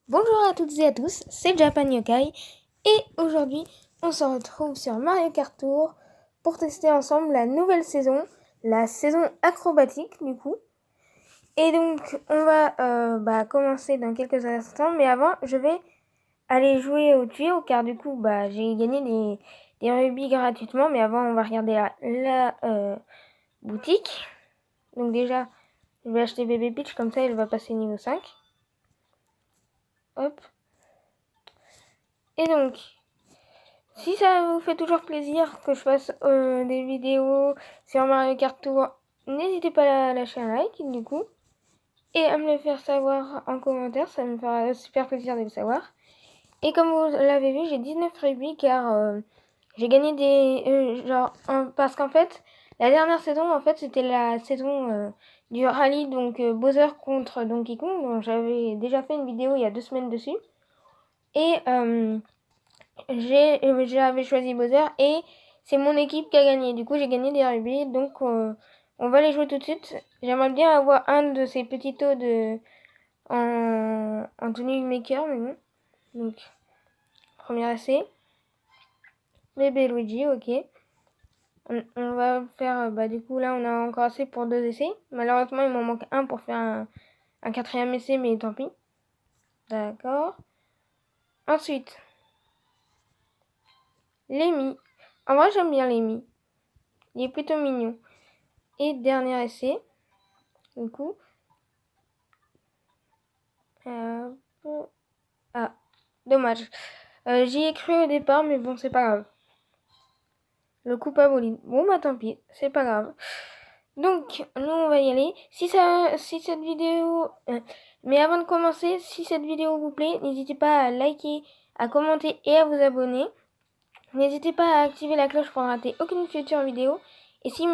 Bonjour à toutes et à tous, c'est Japan Yokai et aujourd'hui on se retrouve sur Mario Kart Tour pour tester ensemble la nouvelle saison, la saison acrobatique du coup. Et donc on va commencer dans quelques instants, mais avant je vais aller jouer au tuyau car du coup j'ai gagné des rubis gratuitement, mais avant on va regarder la boutique. Donc déjà je vais acheter Bébé Peach, comme ça elle va passer niveau 5. Hop. Et donc, si ça vous fait toujours plaisir que je fasse des vidéos sur Mario Kart Tour, n'hésitez pas à lâcher un like du coup. Et à me le faire savoir en commentaire, ça me fera super plaisir de le savoir. Et comme vous l'avez vu, j'ai 19 rubis car j'ai gagné parce qu'en fait, la dernière saison, en fait, c'était la saison du rallye, donc Bowser contre Donkey Kong, dont j'avais déjà fait une vidéo il y a 2 semaines dessus. Et j'avais choisi Bowser et c'est mon équipe qui a gagné. Du coup, j'ai gagné des rubis, donc on va les jouer tout de suite. J'aimerais bien avoir un de ces petits taux en tenue maker, mais bon. Donc, premier essai. Bébé Luigi, ok. On va faire, du coup, là, on a encore assez pour 2 essais. Malheureusement, il m'en manque un pour faire un quatrième essai, mais tant pis. D'accord. Ensuite, Lemmy. En vrai, j'aime bien Lemmy. Il est plutôt mignon. Et dernier essai. Du coup. Ah, dommage. J'y ai cru au départ, mais bon, c'est pas grave. Le coup pas bolide. Bon, bah tant pis, c'est pas grave. Donc, nous, on va y aller. Si cette vidéo... mais avant de commencer, si cette vidéo vous plaît, n'hésitez pas à liker, à commenter et à vous abonner. N'hésitez pas à activer la cloche pour ne rater aucune future vidéo. Et si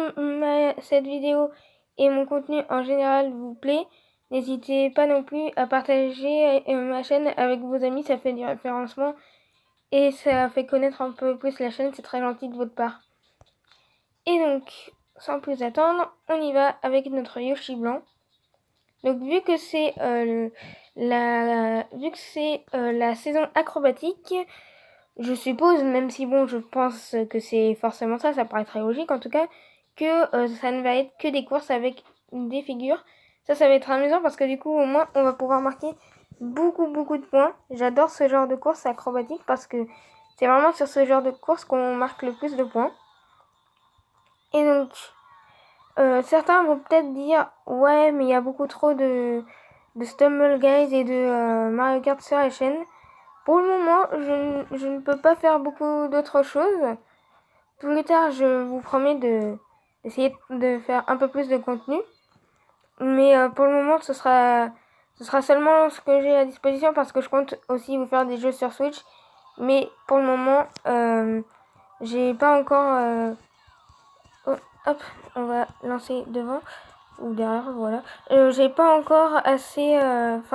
cette vidéo et mon contenu en général vous plaît, n'hésitez pas non plus à partager ma chaîne avec vos amis, ça fait du référencement et ça fait connaître un peu plus la chaîne, c'est très gentil de votre part. Et donc, sans plus attendre, on y va avec notre Yoshi blanc. Donc vu que c'est la saison acrobatique, je suppose, même si bon, je pense que c'est forcément ça paraît très logique en tout cas, que ça ne va être que des courses avec des figures. Ça va être amusant parce que du coup, au moins, on va pouvoir marquer beaucoup de points. J'adore ce genre de course acrobatique parce que c'est vraiment sur ce genre de course qu'on marque le plus de points. Et donc, certains vont peut-être dire, ouais, mais il y a beaucoup trop de Stumble Guys et de Mario Kart sur la chaîne. Pour le moment, je ne peux pas faire beaucoup d'autres choses. Plus tard, je vous promets d'essayer de faire un peu plus de contenu. Mais pour le moment, ce sera seulement ce que j'ai à disposition parce que je compte aussi vous faire des jeux sur Switch. Mais pour le moment, j'ai pas encore... hop, on va lancer devant ou derrière, voilà. J'ai pas encore assez...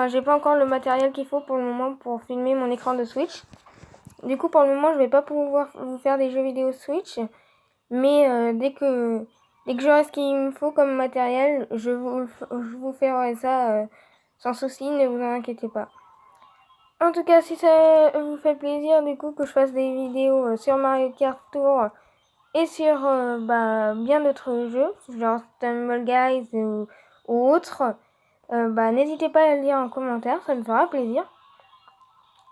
j'ai pas encore le matériel qu'il faut pour le moment pour filmer mon écran de Switch. Du coup, pour le moment, je vais pas pouvoir vous faire des jeux vidéo Switch. Mais dès que j'aurai ce qu'il me faut comme matériel, je vous ferai ça sans souci, ne vous en inquiétez pas. En tout cas, si ça vous fait plaisir du coup que je fasse des vidéos sur Mario Kart Tour et sur bien d'autres jeux, genre Stumble Guys ou autres, n'hésitez pas à le dire en commentaire, ça me fera plaisir.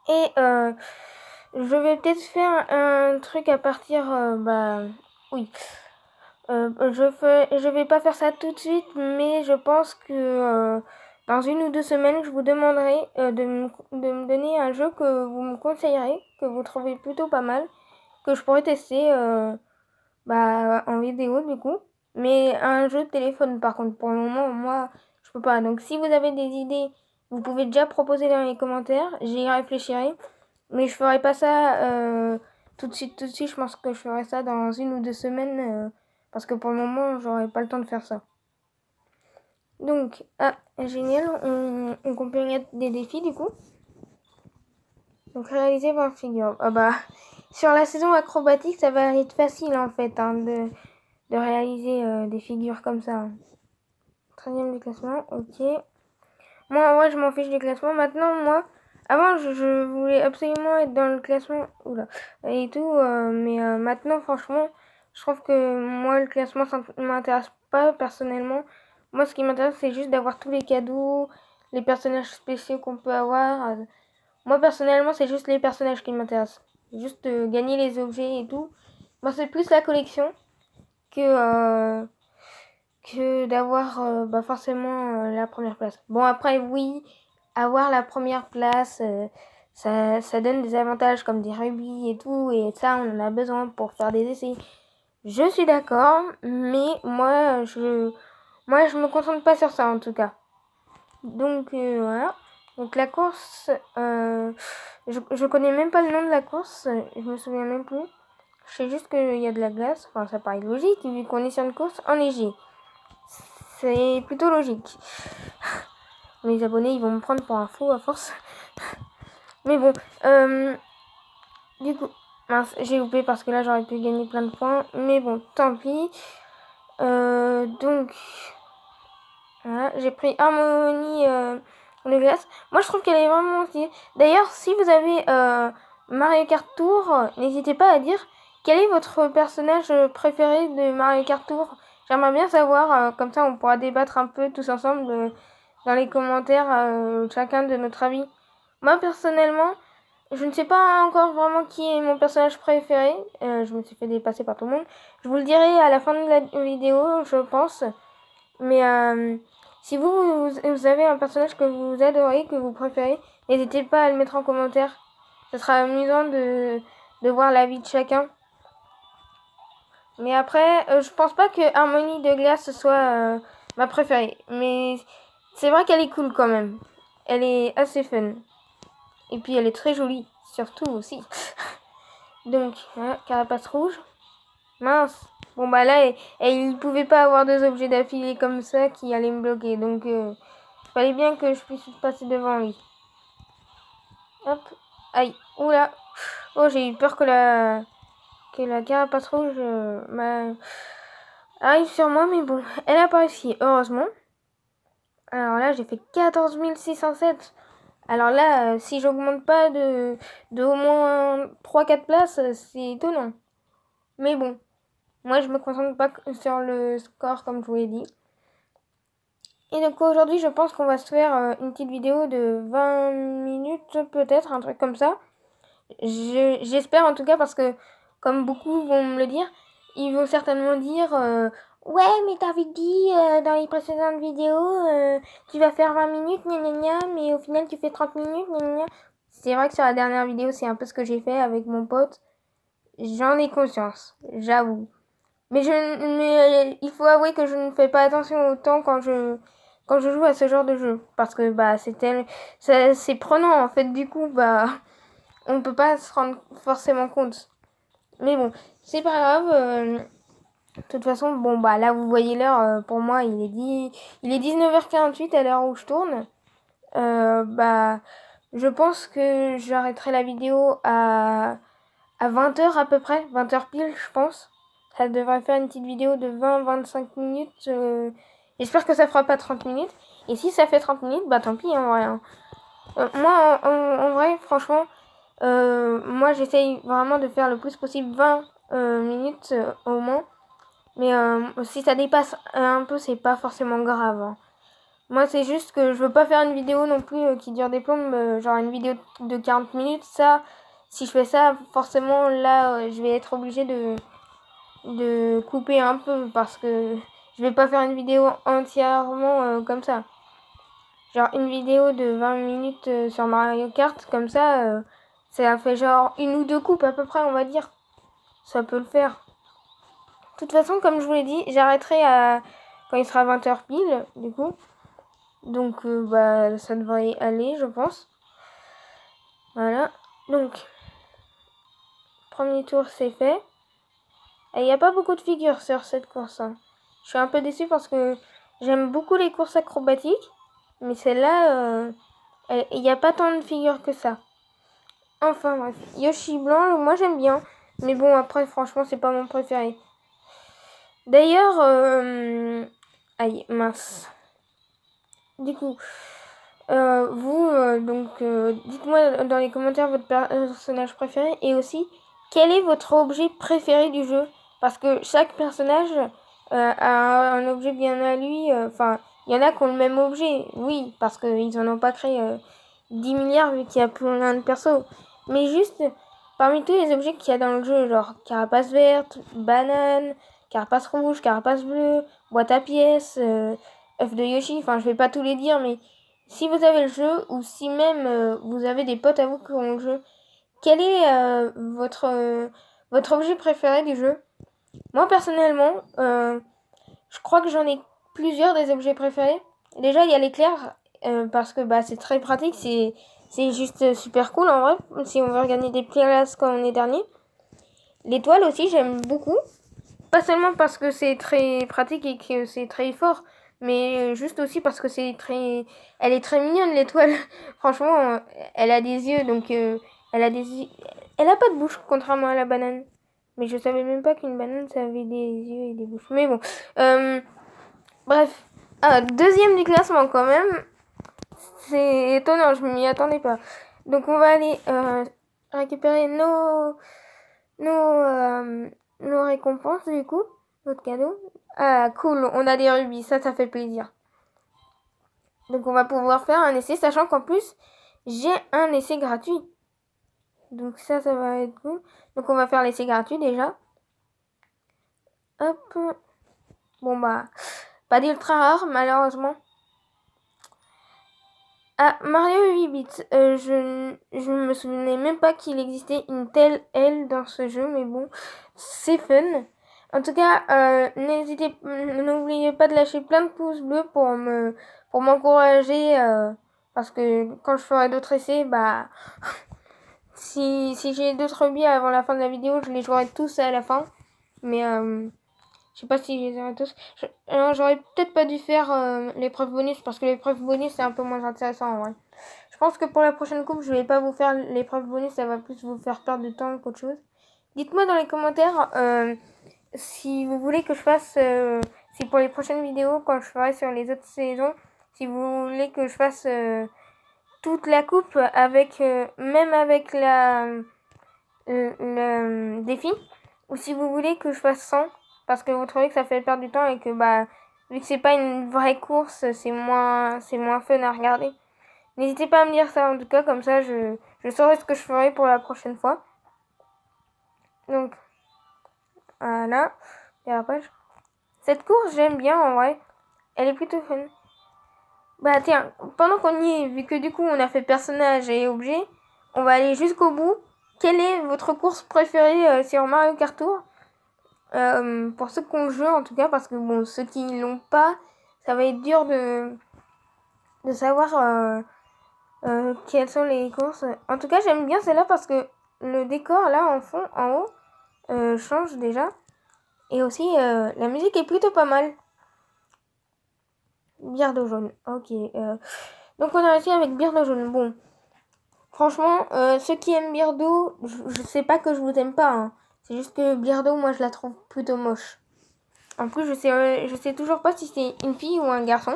Et je vais peut-être faire un truc à partir, oui. Je vais pas faire ça tout de suite, mais je pense que dans 1 ou 2 semaines, je vous demanderai de me donner un jeu que vous me conseillerez, que vous trouvez plutôt pas mal, que je pourrais tester en vidéo du coup. Mais un jeu de téléphone par contre, pour le moment, moi, je peux pas. Donc si vous avez des idées, vous pouvez déjà proposer dans les commentaires, j'y réfléchirai. Mais je ferai pas ça tout de suite. Je pense que je ferai ça dans 1 ou 2 semaines parce que pour le moment, j'aurai pas le temps de faire ça. Donc, génial, on complète des défis du coup. Donc, réaliser 20 figures. Sur la saison acrobatique, ça va être facile en fait de réaliser des figures comme ça. 13e du classement, ok. Moi, en vrai, je m'en fiche du classement. Maintenant, moi, Avant, je voulais absolument être dans le classement oula, et tout, mais maintenant, franchement, je trouve que moi, le classement, ça ne m'intéresse pas personnellement. Moi, ce qui m'intéresse, c'est juste d'avoir tous les cadeaux, les personnages spéciaux qu'on peut avoir. Moi, personnellement, c'est juste les personnages qui m'intéressent. Juste gagner les objets et tout. Moi, c'est plus la collection que, que d'avoir forcément la première place. Bon, après, oui, avoir la première place, ça donne des avantages comme des rubis et tout, et ça, on en a besoin pour faire des essais. Je suis d'accord, mais moi, je me concentre pas sur ça en tout cas. Donc, voilà. Donc, la course, je connais même pas le nom de la course, je me souviens même plus. Je sais juste qu'il y a de la glace, enfin, ça paraît logique, vu qu'on est sur une course enneigée. C'est plutôt logique. Mes abonnés, ils vont me prendre pour un fou à force. Mais bon, du coup, mince, j'ai loupé parce que là, j'aurais pu gagner plein de points. Mais bon, tant pis. Donc, voilà, j'ai pris Harmonie de glace. Moi, je trouve qu'elle est vraiment stylée. D'ailleurs, si vous avez Mario Kart Tour, n'hésitez pas à dire quel est votre personnage préféré de Mario Kart Tour. J'aimerais bien savoir, comme ça on pourra débattre un peu tous ensemble dans les commentaires, chacun de notre avis. Moi personnellement, je ne sais pas encore vraiment qui est mon personnage préféré. Je me suis fait dépasser par tout le monde. Je vous le dirai à la fin de la vidéo, je pense. Mais si vous avez un personnage que vous adorez, que vous préférez, n'hésitez pas à le mettre en commentaire. Ce sera amusant de voir l'avis de chacun. Mais après, je pense pas que Harmonie de glace soit ma préférée. Mais c'est vrai qu'elle est cool quand même. Elle est assez fun. Et puis elle est très jolie, surtout aussi. Donc, voilà, carapace rouge. Mince. Bon bah là, il pouvait pas avoir deux objets d'affilée comme ça qui allaient me bloquer. Donc, fallait bien que je puisse passer devant lui. Hop. Aïe. Oula. Oh, j'ai eu peur que la carapace rouge arrive sur moi, mais bon, elle a pas réussi, heureusement. Alors là, j'ai fait 14 607. Alors là, si j'augmente pas de au moins 3-4 places, c'est étonnant. Mais bon, moi je me concentre pas sur le score comme je vous l'ai dit. Et donc aujourd'hui, je pense qu'on va se faire une petite vidéo de 20 minutes peut-être, un truc comme ça. J'espère en tout cas parce que comme beaucoup vont me le dire, ils vont certainement dire ouais mais t'avais dit dans les précédentes vidéos tu vas faire 20 minutes gna gna gna mais au final tu fais 30 minutes gna gna gna. C'est vrai que sur la dernière vidéo c'est un peu ce que j'ai fait avec mon pote. J'en ai conscience, j'avoue. Mais il faut avouer que je ne fais pas attention au temps quand je joue à ce genre de jeu parce que bah c'est prenant en fait du coup bah on peut pas se rendre forcément compte. Mais bon, c'est pas grave. De toute façon, bon bah là vous voyez l'heure, pour moi il est 19h48 à l'heure où je tourne. Bah je pense que j'arrêterai la vidéo à 20h à peu près, 20h pile je pense. Ça devrait faire une petite vidéo de 20-25 minutes. J'espère que ça fera pas 30 minutes. Et si ça fait 30 minutes, bah tant pis en vrai. Hein. Moi en vrai, franchement, moi j'essaye vraiment de faire le plus possible 20 minutes au moins. Mais si ça dépasse un peu, c'est pas forcément grave. Hein. Moi c'est juste que je veux pas faire une vidéo non plus qui dure des plombes, genre une vidéo de 40 minutes. Ça, si je fais ça, forcément là je vais être obligée de couper un peu parce que je vais pas faire une vidéo entièrement comme ça. Genre une vidéo de 20 minutes sur Mario Kart, comme ça a fait genre une ou deux coupes à peu près, on va dire. Ça peut le faire. De toute façon, comme je vous l'ai dit, j'arrêterai quand il sera 20h pile, du coup. Donc, bah, ça devrait aller, je pense. Voilà. Donc, premier tour, c'est fait. Et il n'y a pas beaucoup de figures sur cette course. Hein. Je suis un peu déçue parce que j'aime beaucoup les courses acrobatiques. Mais celle-là, il n'y a pas tant de figures que ça. Enfin bref, Yoshi blanc, moi j'aime bien. Mais bon, après, franchement, c'est pas mon préféré. D'ailleurs, aïe, mince. Du coup, Dites-moi dans les commentaires votre personnage préféré et aussi quel est votre objet préféré du jeu. Parce que chaque personnage a un objet bien à lui. Enfin, il y en a qui ont le même objet, oui, parce qu'ils en ont pas créé 10 milliards vu qu'il y a plein de persos. Mais juste, parmi tous les objets qu'il y a dans le jeu, genre carapace verte, banane, carapace rouge, carapace bleue, boîte à pièces, œuf de Yoshi, enfin je vais pas tous les dire, mais si vous avez le jeu, ou si même vous avez des potes à vous qui ont le jeu, quel est votre objet préféré du jeu? Moi personnellement, je crois que j'en ai plusieurs des objets préférés. Déjà, il y a l'éclair, parce que bah, c'est très pratique, c'est juste super cool en vrai, si on veut gagner des places comme on est dernier. L'étoile aussi, j'aime beaucoup. Pas seulement parce que c'est très pratique et que c'est très fort, mais juste aussi parce que elle est très mignonne l'étoile. Franchement, elle a des yeux, donc elle a pas de bouche, contrairement à la banane. Mais je savais même pas qu'une banane ça avait des yeux et des bouches. Mais bon, bref. Deuxième du classement quand même. C'est étonnant, je m'y attendais pas. Donc on va aller récupérer nos récompenses du coup, notre cadeau. Ah cool, on a des rubis, ça fait plaisir. Donc on va pouvoir faire un essai, sachant qu'en plus j'ai un essai gratuit. Donc ça va être cool. Donc on va faire l'essai gratuit déjà. Hop. Bon bah, pas d'ultra rare malheureusement. Ah, Mario 8 bits. Je me souvenais même pas qu'il existait une telle aile dans ce jeu, mais bon, c'est fun. En tout cas, n'oubliez pas de lâcher plein de pouces bleus pour m'encourager, parce que quand je ferai d'autres essais, bah, si j'ai d'autres rubis avant la fin de la vidéo, je les jouerai tous à la fin. Mais je sais pas si je les aurai tous. J'aurais peut-être pas dû faire l'épreuve bonus parce que l'épreuve bonus c'est un peu moins intéressant en vrai. Je pense que pour la prochaine coupe, je vais pas vous faire l'épreuve bonus, ça va plus vous faire perdre du temps qu'autre chose. Dites-moi dans les commentaires si vous voulez que je fasse, si pour les prochaines vidéos, quand je ferai sur les autres saisons, si vous voulez que je fasse toute la coupe avec, même avec le défi, ou si vous voulez que je fasse 100 parce que vous trouvez que ça fait perdre du temps et que bah vu que c'est pas une vraie course, c'est moins fun à regarder. N'hésitez pas à me dire ça en tout cas, comme ça je saurai ce que je ferai pour la prochaine fois. Donc voilà, dérapage. Cette course j'aime bien en vrai, elle est plutôt fun. Bah tiens, pendant qu'on y est, vu que du coup on a fait personnage et objet, on va aller jusqu'au bout. Quelle est votre course préférée sur Mario Kart Tour? Pour ceux qui ont le jeu en tout cas, parce que bon, ceux qui l'ont pas, ça va être dur de savoir quelles sont les courses. En tout cas, j'aime bien celle-là parce que le décor là en fond, en haut, change déjà. Et aussi, la musique est plutôt pas mal. Bière d'eau jaune, ok. Donc on a réussi avec bière d'eau jaune. Bon, franchement, ceux qui aiment bière d'eau, je sais pas que je vous aime pas, hein. C'est juste que bière d'eau, moi je la trouve plutôt moche. En plus, je sais toujours pas si c'est une fille ou un garçon.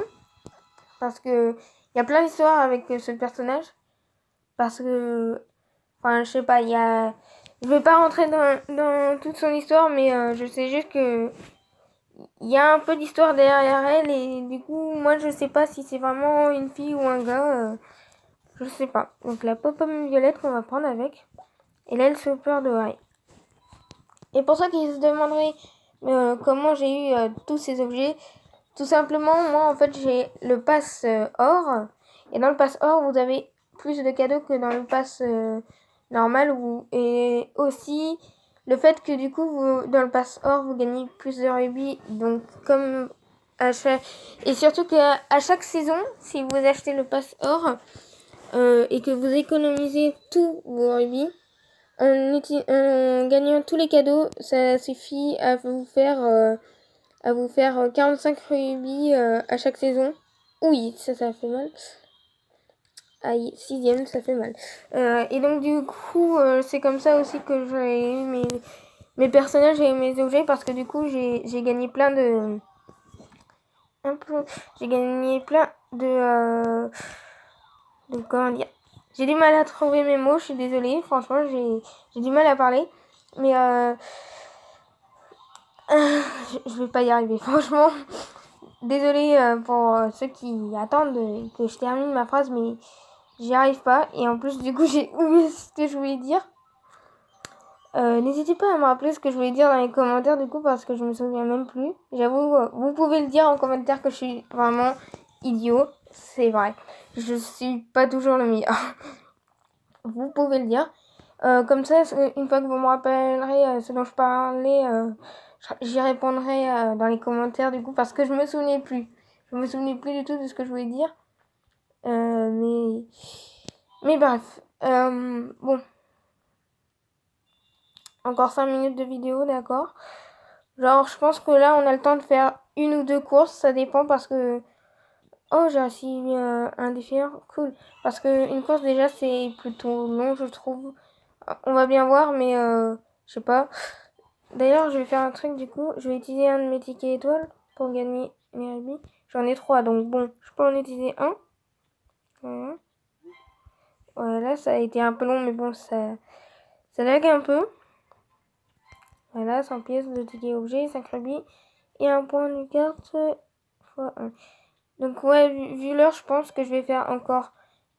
Parce que il y a plein d'histoires avec ce personnage. Parce que, enfin, je sais pas, il y a... Je vais pas rentrer dans toute son histoire, mais je sais juste que il y a un peu d'histoire derrière elle. Et du coup, moi, je sais pas si c'est vraiment une fille ou un gars. Je sais pas. Donc, la pop-pomme violette qu'on va prendre avec. Et l'aile super de Harry. Et pour ceux qui se demanderaient comment j'ai eu tous ces objets, tout simplement, moi en fait j'ai le pass or. Et dans le pass or, vous avez plus de cadeaux que dans le pass normal. Et aussi le fait que du coup, dans le pass or, vous gagnez plus de rubis. Donc comme à chaque... Et surtout qu'à chaque saison, si vous achetez le pass or et que vous économisez tous vos rubis, en gagnant tous les cadeaux, ça suffit à vous faire 45 rubis à chaque saison. Oui, ça fait mal. Aïe, 6ème, ça fait mal. Et donc du coup, c'est comme ça aussi que j'ai eu mes personnages et mes objets, parce que du coup, j'ai gagné plein de... J'ai gagné plein de... Donc, comment dire, j'ai du mal à trouver mes mots, je suis désolée, franchement, j'ai du mal à parler. Mais je vais pas y arriver, franchement. Désolée pour ceux qui attendent que je termine ma phrase, mais j'y arrive pas. Et en plus, du coup, j'ai oublié ce que je voulais dire. N'hésitez pas à me rappeler ce que je voulais dire dans les commentaires, du coup, parce que je me souviens même plus. J'avoue, vous pouvez le dire en commentaire que je suis vraiment idiot. C'est vrai. Je suis pas toujours le meilleur. Vous pouvez le dire. Comme ça, une fois que vous me rappellerez ce dont je parlais, j'y répondrai dans les commentaires du coup parce que je me souvenais plus. Je me souvenais plus du tout de ce que je voulais dire. Mais bref. Bon. Encore 5 minutes de vidéo, d'accord. Genre, je pense que là, on a le temps de faire une ou deux courses. Ça dépend parce que... Oh, j'ai aussi un défi. Cool. Parce que une course, déjà, c'est plutôt long, je trouve. On va bien voir, mais je sais pas. D'ailleurs, je vais faire un truc du coup. Je vais utiliser un de mes tickets étoiles pour gagner mes rubis. J'en ai 3, donc bon, je peux en utiliser un. Voilà. Voilà, ça a été un peu long, mais bon, ça lag un peu. Voilà, 100 pièces de tickets objet, 5 rubis et un point de carte fois 1. Donc ouais, vu l'heure, je pense que je vais faire encore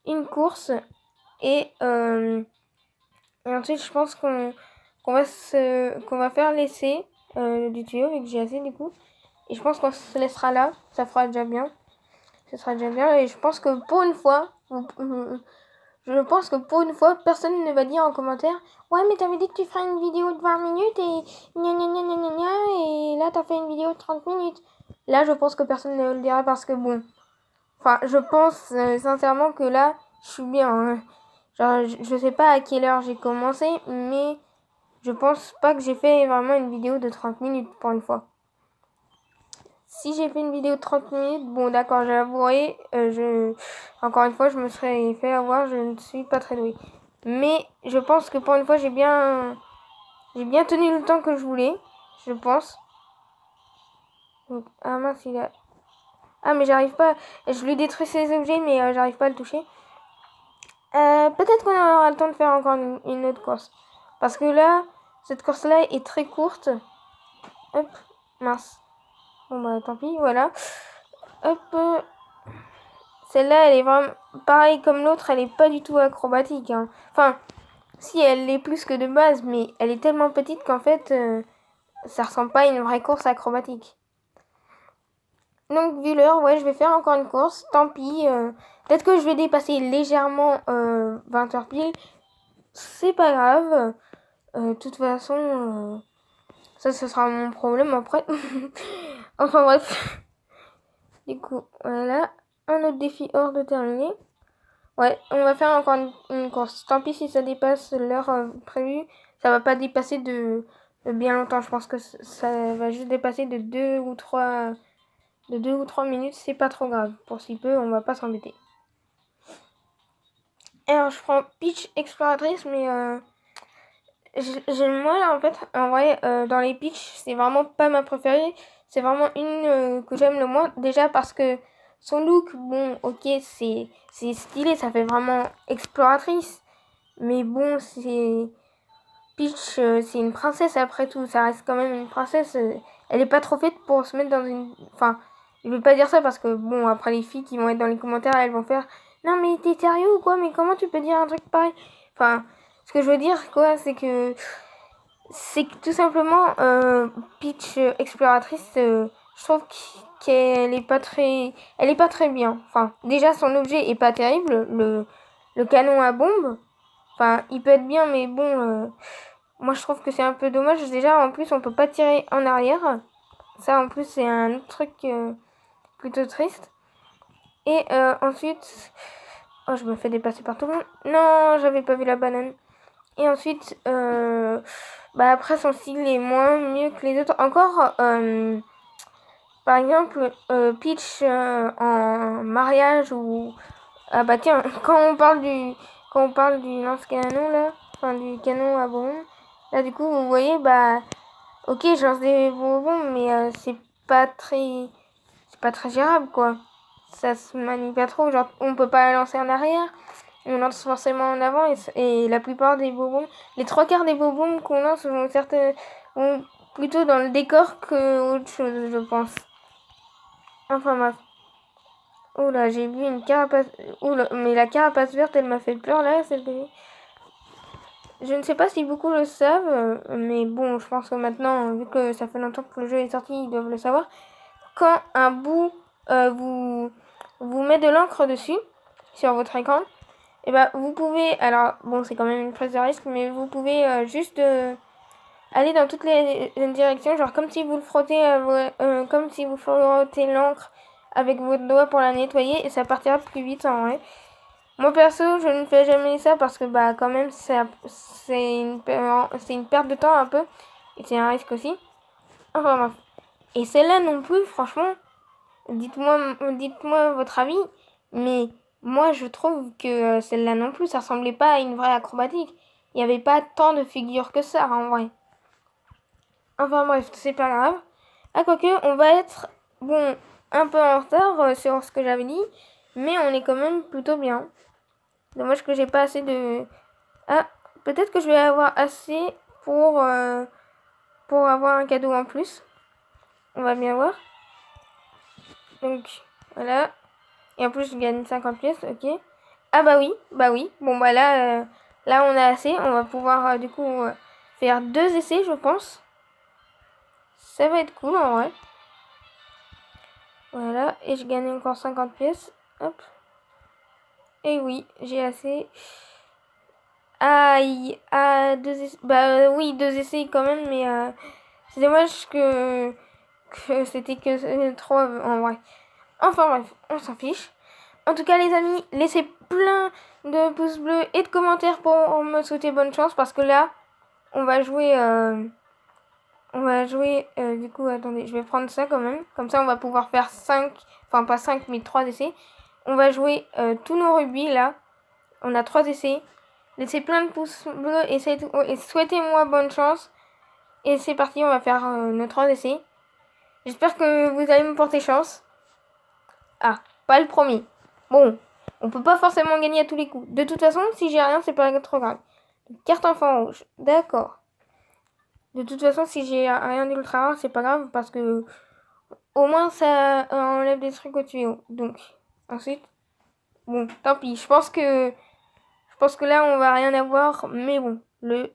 une course et ensuite je pense qu'on va faire l'essai du tuyau vu que j'ai assez du coup. Et je pense qu'on se laissera là, ça fera déjà bien. Ce sera déjà bien et je pense que pour une fois, personne ne va dire en commentaire ouais mais t'avais dit que tu ferais une vidéo de 20 minutes et gna gna gna gna gna gna et là t'as fait une vidéo de 30 minutes. Là je pense que personne ne le dira parce que bon, enfin je pense sincèrement que là je suis bien. Hein. Genre je sais pas à quelle heure j'ai commencé mais je pense pas que j'ai fait vraiment une vidéo de 30 minutes pour une fois. Si j'ai fait une vidéo de 30 minutes, bon d'accord, j'avouerai, encore une fois, je me serais fait avoir, je ne suis pas très douée. Mais je pense que pour une fois, j'ai bien tenu le temps que je voulais, je pense. Donc, ah mince, il a... Ah mais j'arrive pas, je lui détruis ses objets, mais j'arrive pas à le toucher. Peut-être qu'on aura le temps de faire encore une autre course. Parce que là, cette course-là est très courte. Hop, mince. Bon bah tant pis, voilà. Hop, celle-là, elle est vraiment pareille comme l'autre, elle est pas du tout acrobatique. Hein. Enfin, si elle l'est plus que de base, mais elle est tellement petite qu'en fait, ça ressemble pas à une vraie course acrobatique. Donc, vu l'heure, ouais, je vais faire encore une course. Tant pis. Peut-être que je vais dépasser légèrement 20 heures pile. C'est pas grave. De toute façon, ça, ce sera mon problème après. Enfin bref. Du coup, voilà. Un autre défi hors de terminer. Ouais, on va faire encore une course. Tant pis si ça dépasse l'heure prévue. Ça va pas dépasser de bien longtemps. Je pense que ça va juste dépasser de 2 ou 3 minutes. C'est pas trop grave. Pour si peu, on va pas s'embêter. Alors, je prends Peach Exploratrice, mais moi là en fait, en vrai, dans les Peach, c'est vraiment pas ma préférée. C'est vraiment une que j'aime le moins. Déjà parce que son look, bon, ok, c'est stylé, ça fait vraiment exploratrice. Mais bon, c'est... Peach, c'est une princesse après tout. Ça reste quand même une princesse. Elle est pas trop faite pour se mettre dans une... Enfin, je vais pas dire ça parce que, bon, après les filles qui vont être dans les commentaires, elles vont faire... Non mais t'es sérieux ou quoi? Mais comment tu peux dire un truc pareil? Enfin, ce que je veux dire, quoi, c'est que... C'est que tout simplement, Peach exploratrice, je trouve qu'elle est pas très... Elle est pas très bien. Enfin, déjà, son objet est pas terrible. Le canon à bombe. Enfin, il peut être bien, mais bon, moi je trouve que c'est un peu dommage. Déjà, en plus, on peut pas tirer en arrière. Ça, en plus, c'est un autre truc plutôt triste. Et ensuite... Oh, je me fais dépasser par tout le monde. Non, j'avais pas vu la banane. Et ensuite, bah après, son style est moins mieux que les autres. Encore, par exemple, Peach en mariage ou... Ah bah tiens, quand on parle du lance-canon là, enfin du canon à bonbons, là du coup vous voyez bah ok je lance des bonbons mais c'est pas très gérable quoi. ça se manie pas trop. Genre, on peut pas la lancer en arrière. On lance forcément en avant. Et la plupart des bonbons, les 3/4 des bonbons qu'on lance vont plutôt dans le décor que autre chose, je pense. Enfin bref. Oh là, j'ai vu une carapace. Oh là, mais la carapace verte, elle m'a fait peur là. Je ne sais pas si beaucoup le savent, mais bon, je pense que maintenant, vu que ça fait longtemps que le jeu est sorti, ils doivent le savoir. Quand un bout vous met de l'encre dessus, sur votre écran, et ben vous pouvez, alors bon, c'est quand même une prise de risque, mais vous pouvez juste aller dans toutes les directions, genre comme si vous le frottez, comme si vous frottez l'encre avec votre doigt pour la nettoyer, et ça partira plus vite en vrai. Moi perso, je ne fais jamais ça parce que bah quand même c'est une perte de temps un peu et c'est un risque aussi. Enfin bref. Et celle-là non plus, franchement, dites-moi votre avis, mais moi je trouve que celle-là non plus, ça ressemblait pas à une vraie acrobatique. Il n'y avait pas tant de figures que ça en vrai. Enfin bref, c'est pas grave. Ah quoique, on va être bon un peu en retard sur ce que j'avais dit, mais on est quand même plutôt bien. Dommage que j'ai pas assez de... Ah, peut-être que je vais avoir assez pour avoir un cadeau en plus. On va bien voir. Donc, voilà. Et en plus, je gagne 50 pièces, ok. Ah bah oui, bah oui. Bon bah là, là on a assez. On va pouvoir du coup faire 2 essais, je pense. Ça va être cool en vrai. Voilà, et je gagne encore 50 pièces. Hop. Et oui, j'ai assez. Aïe, ah, 2 essais. Bah oui, 2 essais quand même, mais c'est dommage que c'était que 3 en vrai. Enfin bref, on s'en fiche. En tout cas les amis, laissez plein de pouces bleus et de commentaires pour me souhaiter bonne chance parce que là, on va jouer... du coup, attendez, je vais prendre ça quand même. Comme ça, on va pouvoir faire 5, enfin pas 5, mais 3 essais. On va jouer tous nos rubis là. On a 3 essais. Laissez plein de pouces bleus et souhaitez-moi bonne chance. Et c'est parti, on va faire nos 3 essais. J'espère que vous allez me porter chance. Ah, pas le premier. Bon, on peut pas forcément gagner à tous les coups. De toute façon, si j'ai rien, c'est pas trop grave. Carte enfant rouge, d'accord. De toute façon, si j'ai rien d'ultra rare, c'est pas grave parce que au moins ça enlève des trucs au tuyau. Donc, ensuite, bon, tant pis. Je pense que là, on va rien avoir, mais bon, le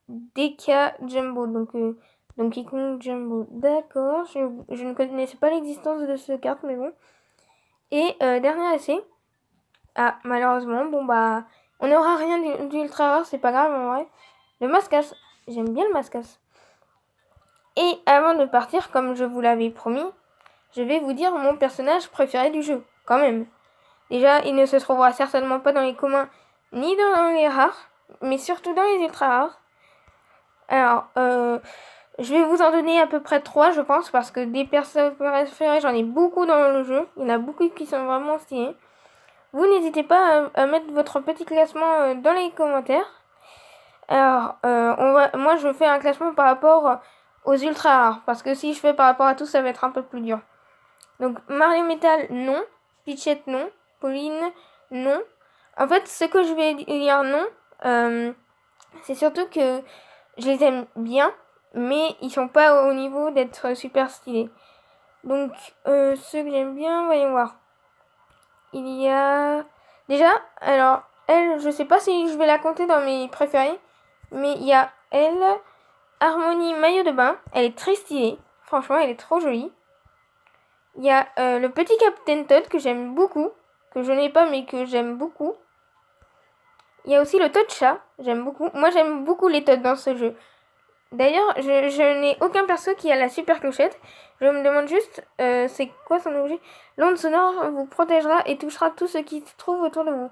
DK Jumbo, donc Donkey Kong Jumbo, d'accord. Je ne connaissais pas l'existence de cette carte, mais bon. Et dernier essai. Ah, malheureusement, bon bah, on n'aura rien d'ultra rare, c'est pas grave en vrai. Le Mascas, j'aime bien le Mascas. Et avant de partir, comme je vous l'avais promis, je vais vous dire mon personnage préféré du jeu, quand même. Déjà, il ne se trouvera certainement pas dans les communs ni dans les rares, mais surtout dans les ultra rares. Alors, je vais vous en donner à peu près 3, je pense, parce que des personnages préférés, j'en ai beaucoup dans le jeu. Il y en a beaucoup qui sont vraiment stylés. Vous n'hésitez pas à mettre votre petit classement dans les commentaires. Alors, moi je fais un classement par rapport aux ultra rares, parce que si je fais par rapport à tout, ça va être un peu plus dur. Donc Mario Metal, non. Peachette, non. Pauline, non. En fait, ce que je vais dire non, c'est surtout que je les aime bien, mais ils sont pas au niveau d'être super stylés. Donc, ceux que j'aime bien, voyons voir. Il y a... Déjà, alors, elle, je sais pas si je vais la compter dans mes préférés, mais il y a elle, Harmonie maillot de bain. Elle est très stylée. Franchement, elle est trop jolie. Il y a le petit Captain Toad que j'aime beaucoup, que je n'ai pas mais que j'aime beaucoup. Il y a aussi le Toad chat, j'aime beaucoup. Moi, j'aime beaucoup les Toads dans ce jeu. D'ailleurs, je n'ai aucun perso qui a la super clochette. Je me demande juste, c'est quoi son objet? L'onde sonore vous protégera et touchera tout ce qui se trouve autour de vous.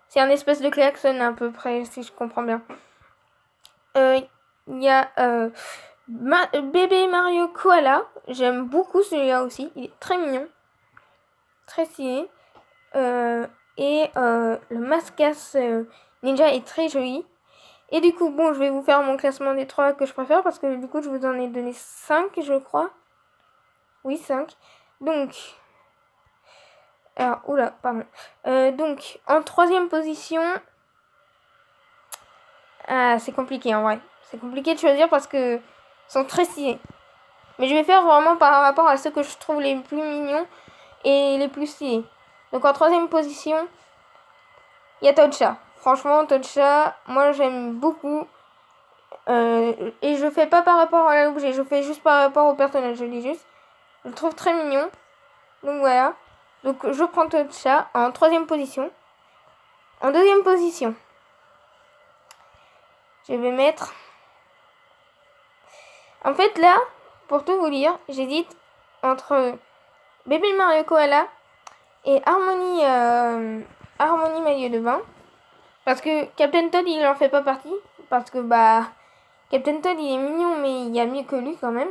C'est un espèce de klaxon à peu près, si je comprends bien. Il y a bébé Mario Koala. J'aime beaucoup celui-là aussi. Il est très mignon. Très stylé. Et le Mascas Ninja est très joli. Et du coup, bon, je vais vous faire mon classement des 3 que je préfère parce que du coup, je vous en ai donné 5, je crois. Oui, 5. Donc, Alors, oula, pardon. Donc, en 3e position... Ah, c'est compliqué en vrai. C'est compliqué de choisir parce que ils sont très stylés. Mais je vais faire vraiment par rapport à ceux que je trouve les plus mignons et les plus stylés. Donc en 3e position, il y a Totcha. Franchement, Totcha, moi j'aime beaucoup. Et je fais pas par rapport à l'objet, je fais juste par rapport au personnage, je dis juste. Je le trouve très mignon. Donc voilà. Donc je prends Totcha en 3e position. En 2e position, je vais mettre... En fait là, pour tout vous dire, j'hésite entre Bébé Mario Koala et Harmonie Maillot de Bain. Parce que Captain Todd, il en fait pas partie. Parce que Captain Todd, il est mignon, mais il y a mieux que lui quand même.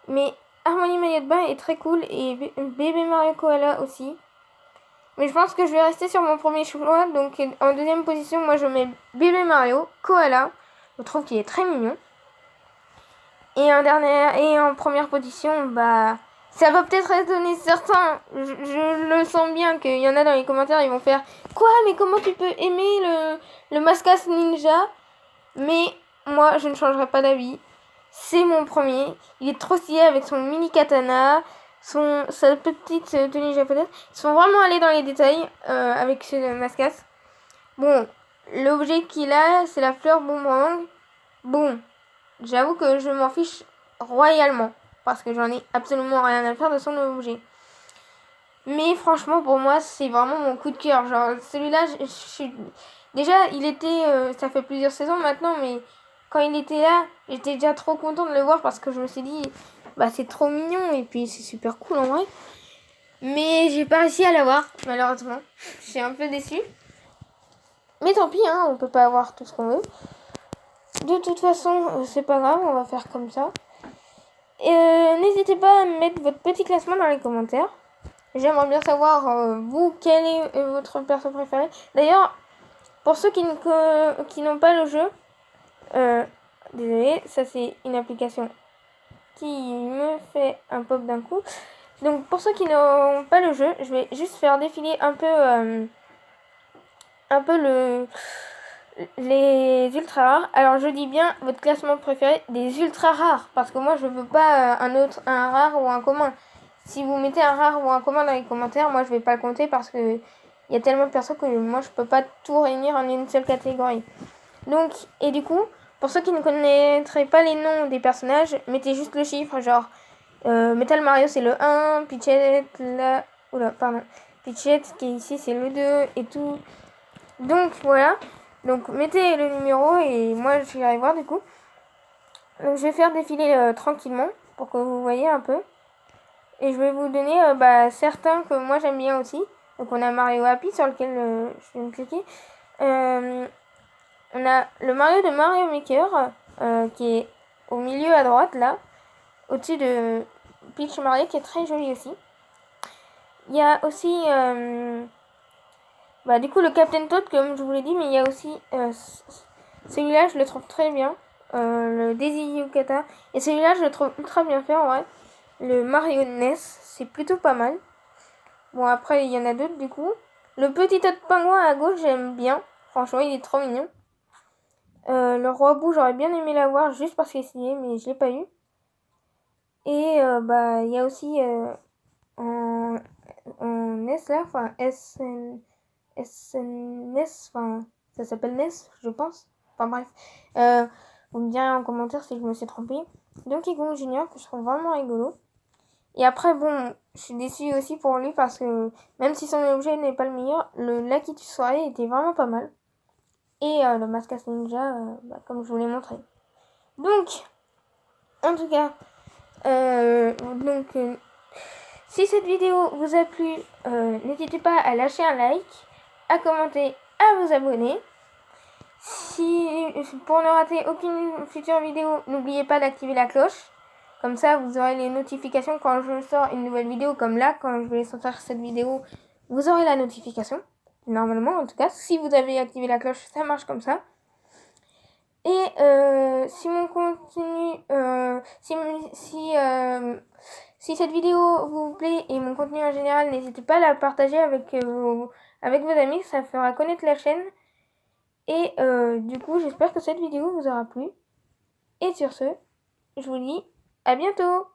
Mais Harmonie Maillot de Bain est très cool et Bébé Mario Koala aussi. Mais je pense que je vais rester sur mon premier choix. Donc en 2e position, moi je mets Bébé Mario Koala. Je trouve qu'il est très mignon. Et en première position, ça va peut-être étonner certains. Je le sens bien qu'il y en a dans les commentaires, ils vont faire quoi, mais comment tu peux aimer le Mascas Ninja? Mais moi, je ne changerai pas d'avis. C'est mon premier. Il est trop stylé avec son mini katana, sa petite tenue japonaise. Ils sont vraiment allés dans les détails avec ce Mascas. Bon, l'objet qu'il a, c'est la fleur boomerang. Bon. J'avoue que je m'en fiche royalement. Parce que j'en ai absolument rien à faire de son objet. Mais franchement, pour moi, c'est vraiment mon coup de cœur. Genre, celui-là, déjà, il était... ça fait plusieurs saisons maintenant, mais quand il était là, j'étais déjà trop contente de le voir parce que je me suis dit, c'est trop mignon et puis c'est super cool en vrai. Mais j'ai pas réussi à l'avoir, malheureusement. Je suis un peu déçue. Mais tant pis, hein, on peut pas avoir tout ce qu'on veut. De toute façon, c'est pas grave, on va faire comme ça. N'hésitez pas à mettre votre petit classement dans les commentaires. J'aimerais bien savoir, vous, quel est votre perso préféré. D'ailleurs, pour ceux qui n'ont pas le jeu, désolé, ça c'est une application qui me fait un pop d'un coup. Donc pour ceux qui n'ont pas le jeu, je vais juste faire défiler un peu les ultra rares. Alors je dis bien votre classement préféré des ultra rares, parce que moi je veux pas un rare ou un commun. Si vous mettez un rare ou un commun dans les commentaires, moi je vais pas le compter parce que il y a tellement de personnes que moi je peux pas tout réunir en une seule catégorie. Donc, et du coup, pour ceux qui ne connaîtraient pas les noms des personnages, mettez juste le chiffre, genre Metal Mario c'est le 1, Peachette Peachette qui est ici c'est le 2 et tout. Donc voilà. Donc mettez le numéro et moi je vais aller voir du coup. Donc je vais faire défiler tranquillement pour que vous voyez un peu. Et je vais vous donner certains que moi j'aime bien aussi. Donc on a Mario Happy sur lequel je vais me cliquer. On a le Mario de Mario Maker qui est au milieu à droite là. Au-dessus de Peach Mario qui est très joli aussi. Il y a aussi du coup le Captain Toad comme je vous l'ai dit, mais il y a aussi celui-là je le trouve très bien, le Daisy Yukata, et celui-là je le trouve ultra bien fait en vrai, le Mario NES, c'est plutôt pas mal. Bon après il y en a d'autres du coup. Le petit Toad pingouin à gauche j'aime bien, franchement il est trop mignon. Le roi Bou j'aurais bien aimé l'avoir juste parce qu'il est signé, mais je l'ai pas eu. Et il y a aussi en NES là, enfin SNES, enfin ça s'appelle NES je pense, enfin bref, vous me direz en commentaire si je me suis trompée. Donkey Kong Junior que je trouve vraiment rigolo. Et après bon, je suis déçue aussi pour lui parce que même si son objet n'est pas le meilleur, le Lucky Soirée était vraiment pas mal. Et le Mascas Ninja, comme je vous l'ai montré. Donc, en tout cas, si cette vidéo vous a plu, n'hésitez pas à lâcher un like, à commenter, à vous abonner. Pour ne rater aucune future vidéo, n'oubliez pas d'activer la cloche. Comme ça, vous aurez les notifications quand je sors une nouvelle vidéo. Comme là, quand je vais sortir cette vidéo, vous aurez la notification. Normalement, en tout cas, si vous avez activé la cloche, ça marche comme ça. Et si mon contenu, si Si cette vidéo vous plaît et mon contenu en général, n'hésitez pas à la partager avec vos amis, ça fera connaître la chaîne. Et du coup, j'espère que cette vidéo vous aura plu. Et sur ce, je vous dis à bientôt!